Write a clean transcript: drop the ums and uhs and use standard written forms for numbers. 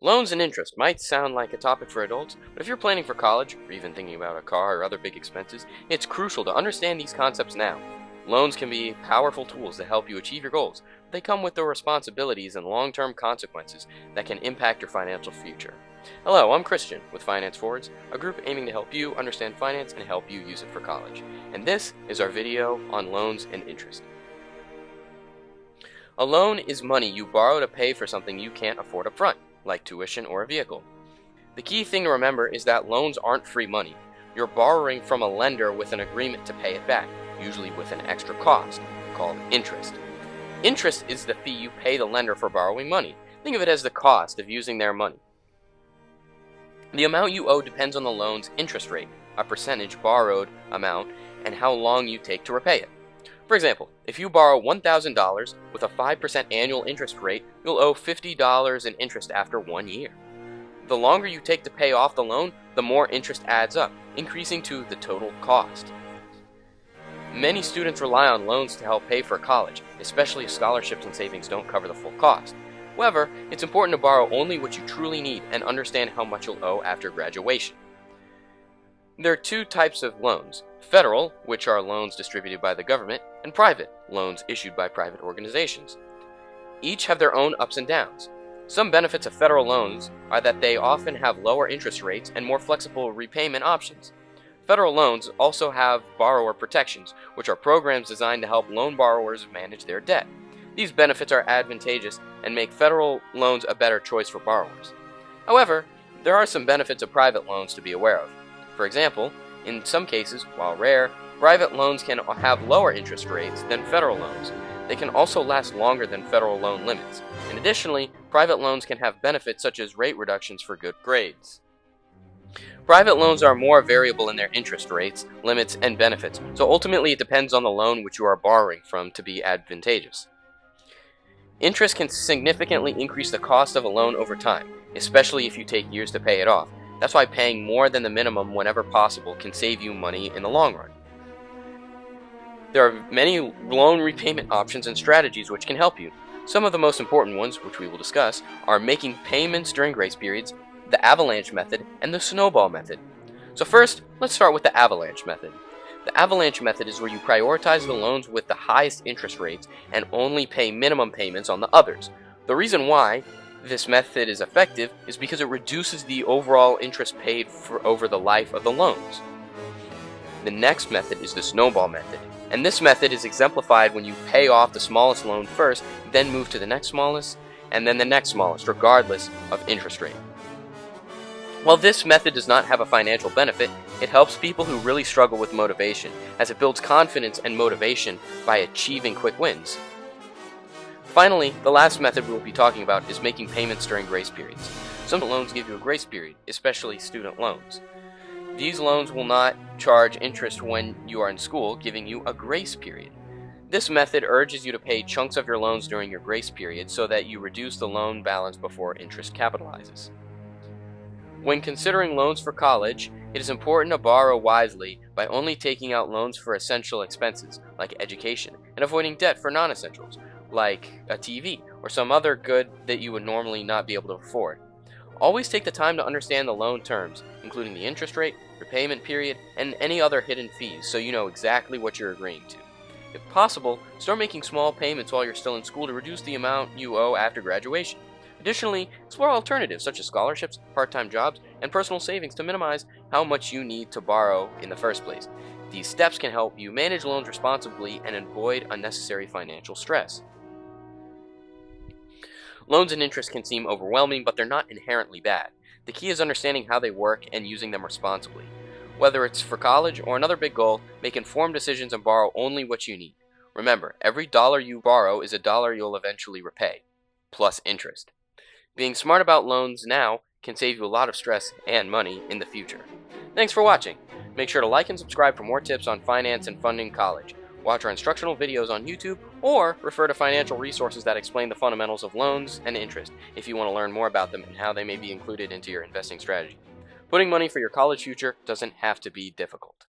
Loans and interest might sound like a topic for adults, but if you're planning for college, or even thinking about a car or other big expenses, it's crucial to understand these concepts now. Loans can be powerful tools to help you achieve your goals, but they come with the responsibilities and long-term consequences that can impact your financial future. Hello, I'm Christian with Finance Forwards, a group aiming to help you understand finance and help you use it for college. And this is our video on loans and interest. A loan is money you borrow to pay for something you can't afford up front, like tuition or a vehicle. The key thing to remember is that loans aren't free money. You're borrowing from a lender with an agreement to pay it back, usually with an extra cost, called interest. Interest is the fee you pay the lender for borrowing money. Think of it as the cost of using their money. The amount you owe depends on the loan's interest rate, a percentage borrowed amount, and how long you take to repay it. For example, if you borrow $1,000 with a 5% annual interest rate, you'll owe $50 in interest after 1 year. The longer you take to pay off the loan, the more interest adds up, increasing to the total cost. Many students rely on loans to help pay for college, especially if scholarships and savings don't cover the full cost. However, it's important to borrow only what you truly need and understand how much you'll owe after graduation. There are two types of loans: federal, which are loans distributed by the government, and private, loans issued by private organizations. Each have their own ups and downs. Some benefits of federal loans are that they often have lower interest rates and more flexible repayment options. Federal loans also have borrower protections, which are programs designed to help loan borrowers manage their debt. These benefits are advantageous and make federal loans a better choice for borrowers. However, there are some benefits of private loans to be aware of. For example, in some cases, while rare, private loans can have lower interest rates than federal loans. They can also last longer than federal loan limits. And additionally, private loans can have benefits such as rate reductions for good grades. Private loans are more variable in their interest rates, limits, and benefits, so ultimately it depends on the loan which you are borrowing from to be advantageous. Interest can significantly increase the cost of a loan over time, especially if you take years to pay it off. That's why paying more than the minimum whenever possible can save you money in the long run. There are many loan repayment options and strategies which can help you. Some of the most important ones, which we will discuss, are making payments during grace periods, the avalanche method, and the snowball method. So first, let's start with the avalanche method. The avalanche method is where you prioritize the loans with the highest interest rates and only pay minimum payments on the others. The reason why this method is effective is because it reduces the overall interest paid over the life of the loans. The next method is the snowball method, and this method is exemplified when you pay off the smallest loan first, then move to the next smallest, and then the next smallest, regardless of interest rate. While this method does not have a financial benefit, it helps people who really struggle with motivation, as it builds confidence and motivation by achieving quick wins. Finally, the last method we will be talking about is making payments during grace periods. Some loans give you a grace period, especially student loans. These loans will not charge interest when you are in school, giving you a grace period. This method urges you to pay chunks of your loans during your grace period so that you reduce the loan balance before interest capitalizes. When considering loans for college, it is important to borrow wisely by only taking out loans for essential expenses, like education, and avoiding debt for non-essentials, like a TV or some other good that you would normally not be able to afford. Always take the time to understand the loan terms, including the interest rate, repayment period, and any other hidden fees, so you know exactly what you're agreeing to. If possible, start making small payments while you're still in school to reduce the amount you owe after graduation. Additionally, explore alternatives such as scholarships, part-time jobs, and personal savings to minimize how much you need to borrow in the first place. These steps can help you manage loans responsibly and avoid unnecessary financial stress. Loans and interest can seem overwhelming, but they're not inherently bad. The key is understanding how they work and using them responsibly. Whether it's for college or another big goal, make informed decisions and borrow only what you need. Remember, every dollar you borrow is a dollar you'll eventually repay, plus interest. Being smart about loans now can save you a lot of stress and money in the future. Thanks for watching. Make sure to like and subscribe for more tips on finance and funding college. Watch our instructional videos on YouTube, or refer to financial resources that explain the fundamentals of loans and interest if you want to learn more about them and how they may be included into your investing strategy. Putting money for your college future doesn't have to be difficult.